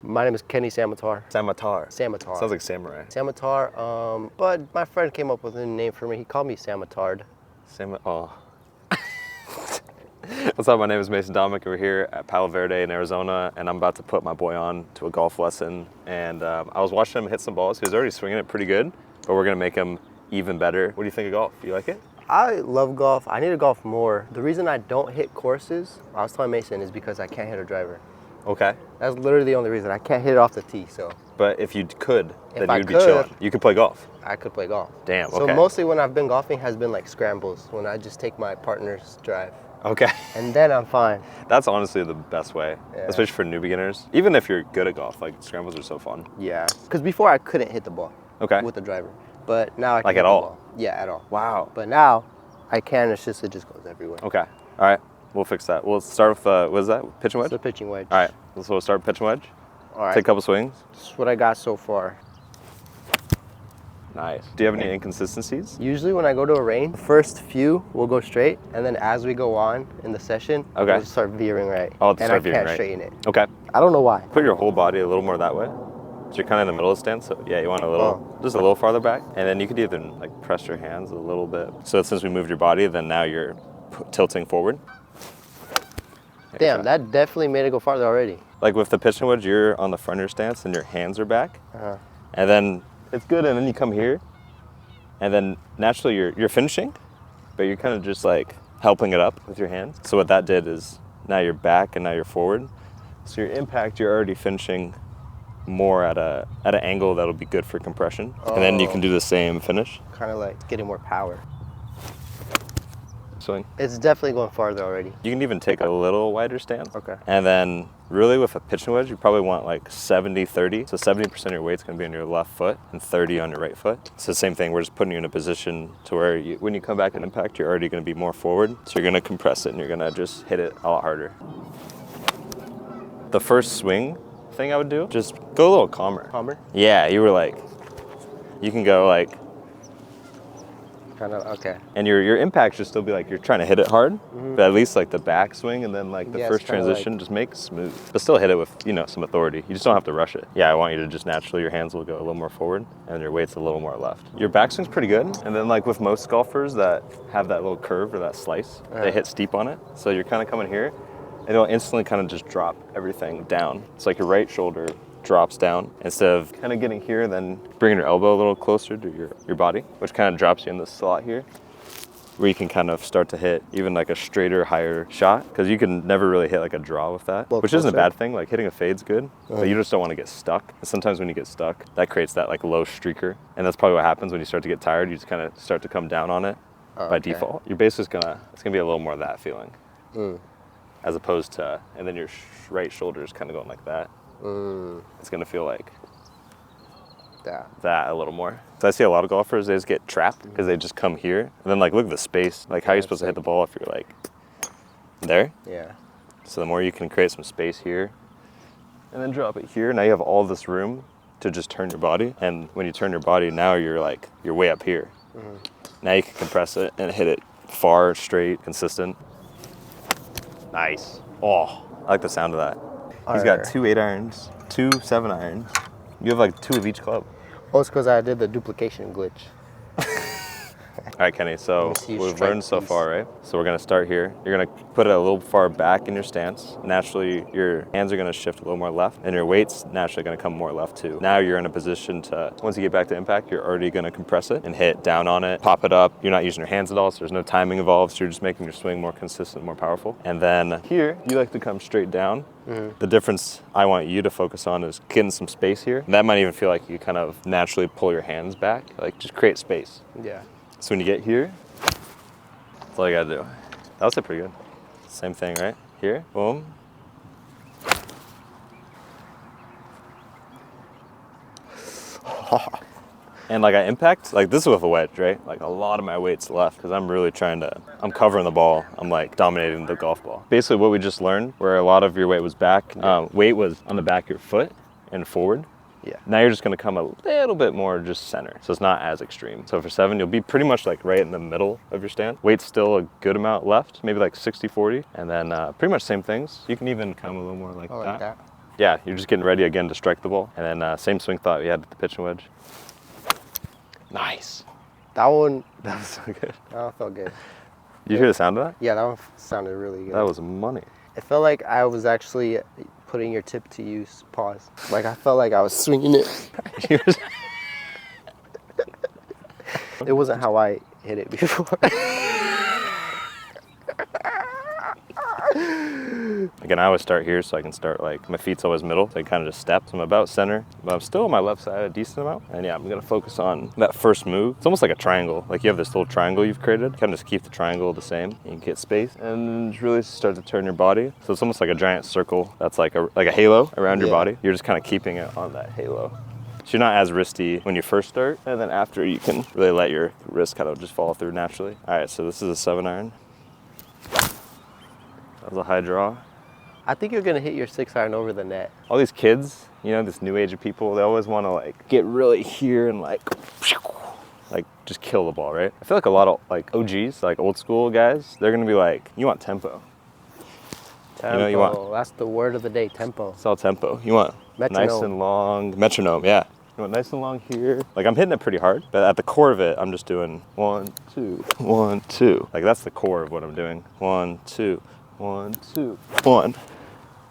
My name is Kenny Samatar. Samatar. Samatar. Sounds like samurai. Samatar, but my friend came up with a new name for me. He called me Samatard. Oh. What's up? My name is Mason Domecq. We're here at Palo Verde in Arizona, and I'm about to put my boy on to a golf lesson. And I was watching him hit some balls. He was already swinging it pretty good, but we're gonna make him even better. What do you think of golf? You like it? I love golf. I need to golf more. The reason I don't hit courses, I was telling Mason, is because I can't hit a driver. Okay. That's literally the only reason. I can't hit it off the tee, so. But if you could, then I you'd be could, chilling. You could play golf. I could play golf. Damn, So okay. mostly when I've been golfing has been like scrambles, when I just take my partner's drive. Okay. And then I'm fine. That's honestly the best way, especially for new beginners. Even if you're good at golf, like scrambles are so fun. Yeah. Because before I couldn't hit the ball with the driver. But now I can like hit at the all? ball. Yeah, at all. Wow. But now I can, it just goes everywhere. Okay. All right. We'll fix that. We'll start with, what is that? Pitch and wedge? It's a pitching wedge. All right. So we'll start pitch and wedge. All right. Take a couple swings. This is what I got so far. Nice. Do you have any inconsistencies? Usually when I go to a range, the first few will go straight, and then as we go on in the session, we'll start veering right. Oh, and I can't straighten it. Okay. I don't know why. Put your whole body a little more that way. So you're kind of in the middle of the stance. So yeah, you want a little, just a little farther back. And then you could even like press your hands a little bit. So since we moved your body, then now you're tilting forward. Damn, that definitely made it go farther already. Like with the pitch and wedge, you're on the front of your stance and your hands are back. And then it's good, and then you come here, and then naturally you're finishing, but you're kind of just like helping it up with your hands. So what that did is now you're back and now you're forward. So your impact, you're already finishing more at an angle that'll be good for compression. And then you can do the same finish. Kind of like getting more power. Swing. It's definitely going farther already. You can even take a little wider stance. Okay. And then really with a pitch and wedge, you probably want like 70-30. So 70% of your weight's gonna be on your left foot and 30 on your right foot. It's the same thing, we're just putting you in a position to where when you come back and impact, you're already gonna be more forward. So you're gonna compress it and you're gonna just hit it a lot harder. The first swing thing I would do, just go a little calmer. Calmer? Yeah, you can go like, kind of, okay. and your impact should still be like you're trying to hit it hard, but at least like the back swing and then like the first transition, like, just make it smooth. But still hit it with, some authority. You just don't have to rush it. Yeah, I want you to just naturally, your hands will go a little more forward and your weight's a little more left. Your backswing's pretty good. And then like with most golfers that have that little curve or that slice, they hit steep on it. So you're kind of coming here and it'll instantly kind of just drop everything down. It's like your right shoulder drops down instead of kind of getting here, then bringing your elbow a little closer to your body, which kind of drops you in this slot here, where you can kind of start to hit even like a straighter, higher shot, because you can never really hit like a draw with that, which isn't a bad thing. Like hitting a fade's good, but you just don't want to get stuck. And sometimes when you get stuck, that creates that like low streaker, and that's probably what happens when you start to get tired. You just kind of start to come down on it by default. Your base is it's gonna be a little more of that feeling, as opposed to, and then your right shoulder is kind of going like that. It's gonna feel like that a little more. So I see a lot of golfers, they just get trapped because they just come here and then like look at the space. Like how are you supposed to hit the ball if you're like there? Yeah. So the more you can create some space here and then drop it here, now you have all this room to just turn your body. And when you turn your body, now you're way up here. Now you can compress it and hit it far, straight, consistent. Nice. Oh, I like the sound of that. He's got 2 8-irons, 2 7-irons. You have like 2 of each club. Oh, it's because I did the duplication glitch. All right, Kenny, so we've learned so far, right? So we're gonna start here. You're gonna put it a little far back in your stance. Naturally, your hands are gonna shift a little more left, and your weight's naturally gonna come more left too. Now you're in a position to, once you get back to impact, you're already gonna compress it and hit down on it, pop it up. You're not using your hands at all, so there's no timing involved, so you're just making your swing more consistent, more powerful. And then here, you like to come straight down. The difference I want you to focus on is getting some space here. That might even feel like you kind of naturally pull your hands back, like just create space. Yeah. So when you get here, that's all you gotta do. That was pretty good. Same thing, right? Here, boom. And like I impact, like this is with a wedge, right? Like a lot of my weight's left because I'm really I'm covering the ball. I'm like dominating the golf ball. Basically what we just learned, where a lot of your weight was back, weight was on the back of your foot and forward. Yeah. Now you're just gonna come a little bit more just center. So it's not as extreme. So for 7, you'll be pretty much like right in the middle of your stance. Weight's still a good amount left, maybe like 60-40. And then pretty much same things. You can even come a little more like that. Yeah, you're just getting ready again to strike the ball. And then same swing thought we had with the pitching wedge. Nice. That one, That was so good. that one felt good. You hear the sound of that? Yeah, that one sounded really good. That was money. It felt like I was actually putting your tip to use. Pause. Like I felt like I was swinging it. It wasn't how I hit it before. Again, I always start here so I can start like, my feet's always middle, so I kind of just step. So I'm about center, but I'm still on my left side a decent amount. And yeah, I'm gonna focus on that first move. It's almost like a triangle. Like you have this little triangle you've created. Kind of just keep the triangle the same. You can get space and just really start to turn your body. So it's almost like a giant circle that's like a halo around your body. You're just kind of keeping it on that halo. So you're not as wristy when you first start, and then after you can really let your wrist kind of just fall through naturally. All right, so this is a 7-iron. That was a high draw. I think you're gonna hit your 6-iron over the net. All these kids, you know, this new age of people, they always want to like get really here and like just kill the ball, right? I feel like a lot of like OGs, like old school guys, they're gonna be like, you want tempo. Tempo, you know, you want, that's the word of the day, tempo. It's all tempo. You want Metronome. nice and long, metronome, yeah. You want nice and long here. Like I'm hitting it pretty hard, but at the core of it, I'm just doing 1, 2, 1, 2. Like that's the core of what I'm doing. 1, 2, 1, 2, 1.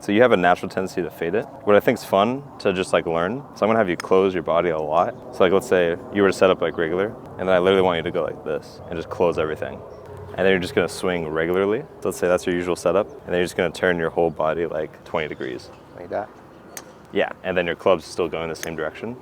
So you have a natural tendency to fade it. What I think is fun to just like learn, so I'm gonna have you close your body a lot. So like let's say you were to set up like regular, and then I literally want you to go like this and just close everything. And then you're just gonna swing regularly. So let's say that's your usual setup, and then you're just gonna turn your whole body like 20 degrees. Like that? Yeah, and then your club's still going the same direction.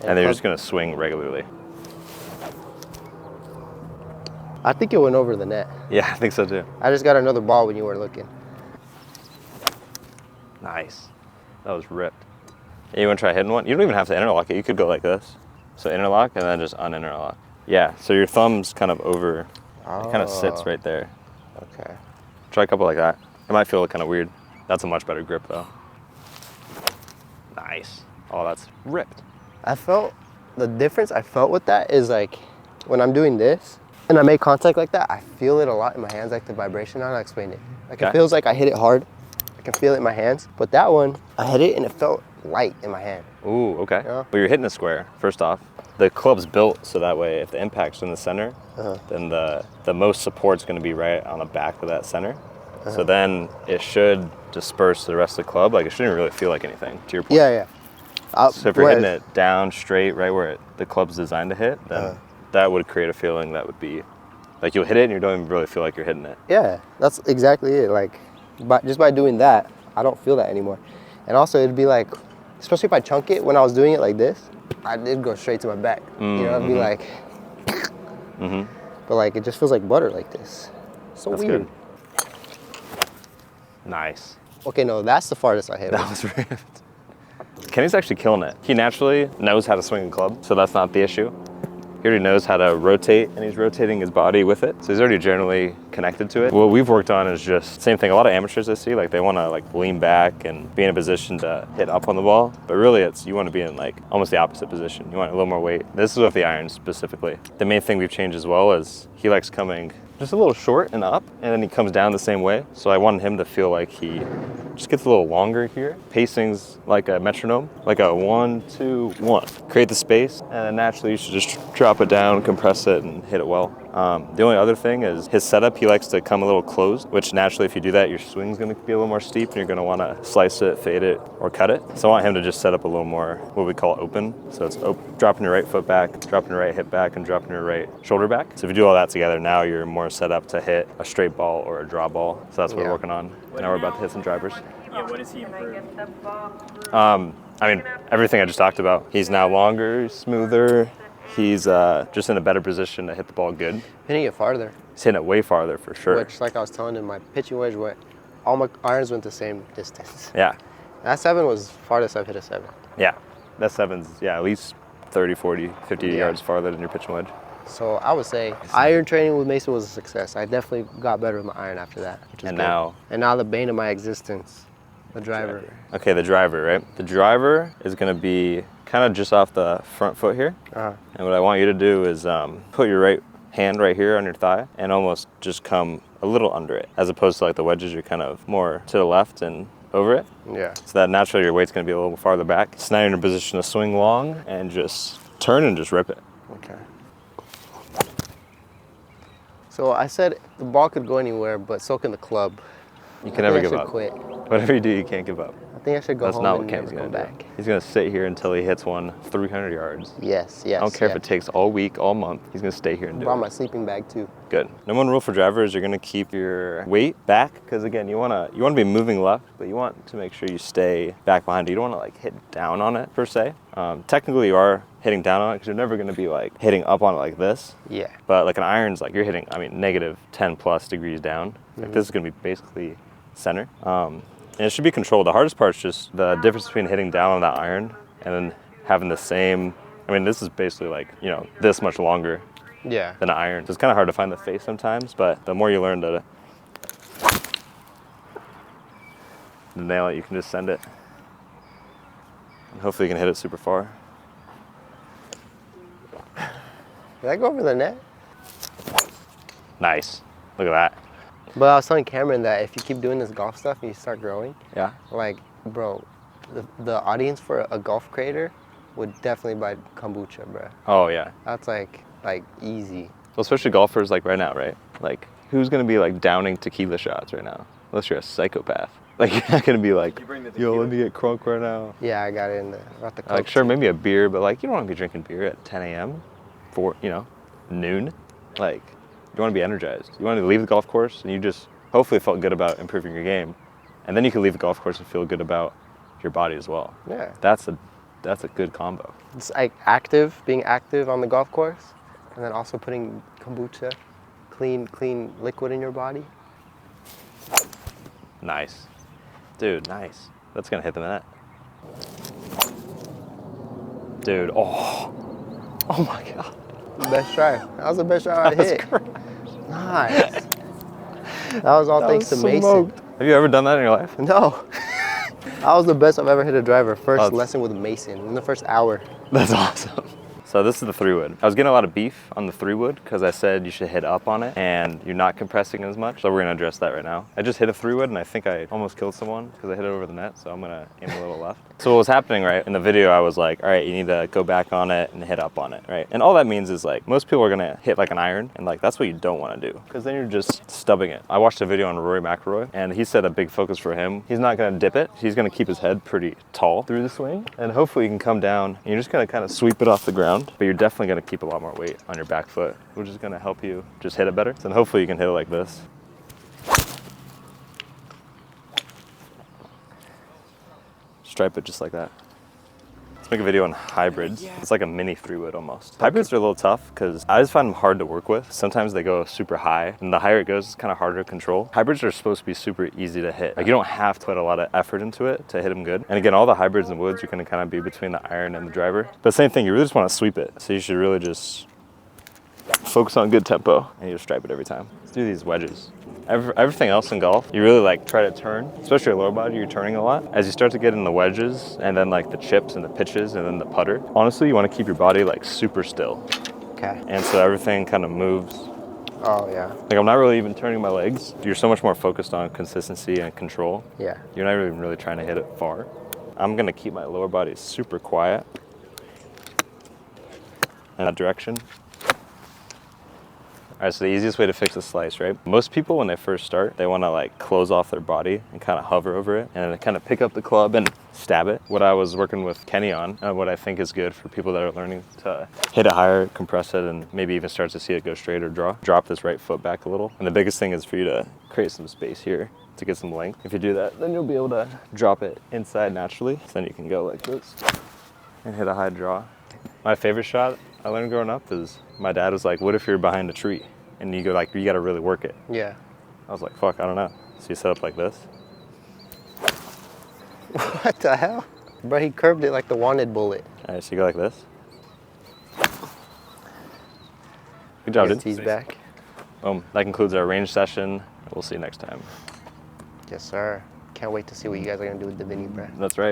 And then you're just gonna swing regularly. I think it went over the net. Yeah, I think so too. I just got another ball when you weren't looking. Nice. That was ripped. Yeah, you wanna try hitting one? You don't even have to interlock it. You could go like this. So interlock and then just uninterlock. Yeah, so your thumb's kind of over, it kind of sits right there. Okay. Try a couple like that. It might feel kind of weird. That's a much better grip though. Nice. Oh, that's ripped. I felt, the difference I felt with that is like, when I'm doing this, and I make contact like that, I feel it a lot in my hands, like the vibration. I'll explain it. Like it feels like I hit it hard. I can feel it in my hands. But that one, I hit it and it felt light in my hand. Ooh, okay. Yeah. But you're hitting a square, first off. The club's built so that way if the impact's in the center, then the most support's gonna be right on the back of that center. So then it should disperse the rest of the club. Like it shouldn't really feel like anything, to your point. Yeah, yeah. So if you're hitting it down, straight, right where the club's designed to hit, then that would create a feeling that would be, like you'll hit it and you don't even really feel like you're hitting it. Yeah, that's exactly it. Like, just by doing that, I don't feel that anymore. And also it'd be like, especially if I chunk it, when I was doing it like this, I did go straight to my back. You know, it'd be like, but like, it just feels like butter like this. So that's weird. Good. Nice. Okay, no, that's the farthest I hit. That was ripped. Kenny's actually killing it. He naturally knows how to swing a club, so that's not the issue. He already knows how to rotate, and he's rotating his body with it. So he's already generally connected to it. What we've worked on is just same thing. A lot of amateurs I see, like they want to like lean back and be in a position to hit up on the ball. But really you want to be in like almost the opposite position. You want a little more weight. This is with the irons specifically. The main thing we've changed as well is he likes coming just a little short and up, and then he comes down the same way. So I wanted him to feel like he just gets a little longer here. Pacing's like a metronome, like a 1, 2, 1. Create the space, and then naturally you should just drop it down, compress it, and hit it well. The only other thing is his setup, he likes to come a little closed, which naturally if you do that, your swing's gonna be a little more steep, and you're gonna wanna slice it, fade it, or cut it. So I want him to just set up a little more, what we call open. So it's dropping your right foot back, dropping your right hip back, and dropping your right shoulder back. So if you do all that together, now you're more set up to hit a straight ball or a draw ball. So that's what we're working on. Now we're about to hit some drivers. Yeah, what is he improve? I mean, everything I just talked about. He's now longer, smoother. He's just in a better position to hit the ball good. Hitting it farther. He's hitting it way farther for sure. Which, like I was telling him, my pitching wedge went, all my irons went the same distance. Yeah. That 7 was farthest I've hit a 7. Yeah. That 7's, at least 30, 40, 50 yards farther than your pitching wedge. So I would say iron training with Mason was a success. I definitely got better with my iron after that. And now the bane of my existence, the driver. Okay, the driver, right? The driver is going to be kind of just off the front foot here. And what I want you to do is put your right hand right here on your thigh and almost just come a little under it. As opposed to like the wedges, you're kind of more to the left and over it. Yeah. So that naturally your weight's gonna be a little farther back. So now you're in a position to swing long and just turn and just rip it. Okay. So I said the ball could go anywhere, but so can the club. You can never give up. Quit. Whatever you do, you can't give up. I think I should go That's home not what and Cam's never come gonna back. do. He's gonna sit here until he hits one 300 yards. Yes. I don't care if it takes all week, all month. He's gonna stay here and do it. Brought my sleeping bag too. Good. Number one rule for drivers, you're gonna keep your weight back, because again, you wanna be moving left, but you want to make sure you stay back behind it. You don't wanna like hit down on it per se. Technically you are hitting down on it, because you're never gonna be like hitting up on it like this. Yeah. But like an iron's like you're hitting, I mean, negative 10 plus degrees down. Like this is gonna be basically center. And it should be controlled. The hardest part is just the difference between hitting down on that iron and then having the same, I mean, this is basically like, you know, this much longer than an iron. So it's kind of hard to find the face sometimes, but the more you learn to nail it, you can just send it. And hopefully you can hit it super far. Did I go over the net? Nice. Look at that. But I was telling Cameron that if you keep doing this golf stuff and you start growing, Yeah. like, bro, the audience for a golf creator would definitely buy kombucha, bro. Oh yeah. That's like easy. Well, especially golfers like right now, right? Like, who's gonna be like downing tequila shots right now? Unless you're a psychopath. Like, you're not gonna be like, yo, let me get crunk right now. Yeah, I got it in the, got the Coke Like, sure, too. maybe a beer, but like, you don't want to be drinking beer at 10 a.m. for, you know, noon. Like, you want to be energized. You want to leave the golf course and you just hopefully felt good about improving your game. And then you can leave the golf course and feel good about your body as well. Yeah. That's a good combo. It's like being active on the golf course, and then also putting kombucha, clean liquid in your body. Nice. Dude, nice. That's going to hit the net. Dude, oh my God. Best try. That was the best shot I hit. Great. Nice. That was all thanks to Mason. Smoked. Have you ever done that in your life? No. That was the best I've ever hit a driver. First lesson with Mason in the first hour. That's awesome. So this is the 3-wood. I was getting a lot of beef on the 3-wood because I said you should hit up on it and you're not compressing as much. So we're gonna address that right now. I just hit a 3-wood and I think I almost killed someone because I hit it over the net. So I'm gonna aim a little left. So what was happening, right? In the video, I was like, all right, you need to go back on it and hit up on it, right? And all that means is like, most people are gonna hit like an iron and like, that's what you don't wanna do because then you're just stubbing it. I watched a video on Rory McIlroy and he said a big focus for him, he's not gonna dip it. He's gonna keep his head pretty tall through the swing and hopefully you can come down and you're just gonna kind of sweep it off the ground, but you're definitely gonna keep a lot more weight on your back foot, which is gonna help you just hit it better. So hopefully you can hit it like this. Stripe it just like that. Let's make a video on hybrids. It's like a mini 3-wood almost. Hybrids are a little tough because I just find them hard to work with. Sometimes they go super high and the higher it goes, it's kind of harder to control. Hybrids are supposed to be super easy to hit. Like you don't have to put a lot of effort into it to hit them good. And again, all the hybrids and woods are gonna kind of be between the iron and the driver. But same thing, you really just want to sweep it. So you should really just focus on good tempo and you just stripe it every time. Let's do these wedges. Everything else in golf, you really like try to turn, especially your lower body, you're turning a lot. As you start to get in the wedges and then like the chips and the pitches and then the putter, honestly, you want to keep your body like super still. Okay. And so everything kind of moves. Oh, yeah. Like I'm not really even turning my legs. You're so much more focused on consistency and control. Yeah. You're not even really trying to hit it far. I'm gonna keep my lower body super quiet in that direction. All right, so the easiest way to fix a slice, right? Most people, when they first start, they wanna like close off their body and kind of hover over it and then kind of pick up the club and stab it. What I was working with Kenny on, what I think is good for people that are learning to hit it higher, compress it, and maybe even start to see it go straight or draw. Drop this right foot back a little. And the biggest thing is for you to create some space here to get some length. If you do that, then you'll be able to drop it inside naturally. So then you can go like this and hit a high draw. My favorite shot I learned growing up is my dad was like, what if you're behind a tree? And you go like, you gotta really work it. Yeah. I was like, fuck, I don't know. So you set up like this. What the hell? Bro, he curved it like the wanted bullet. All right, so you go like this. Good job, dude. He's back. Boom, that concludes our range session. We'll see you next time. Yes, sir. Can't wait to see what you guys are gonna do with DIVINI, bro. That's right.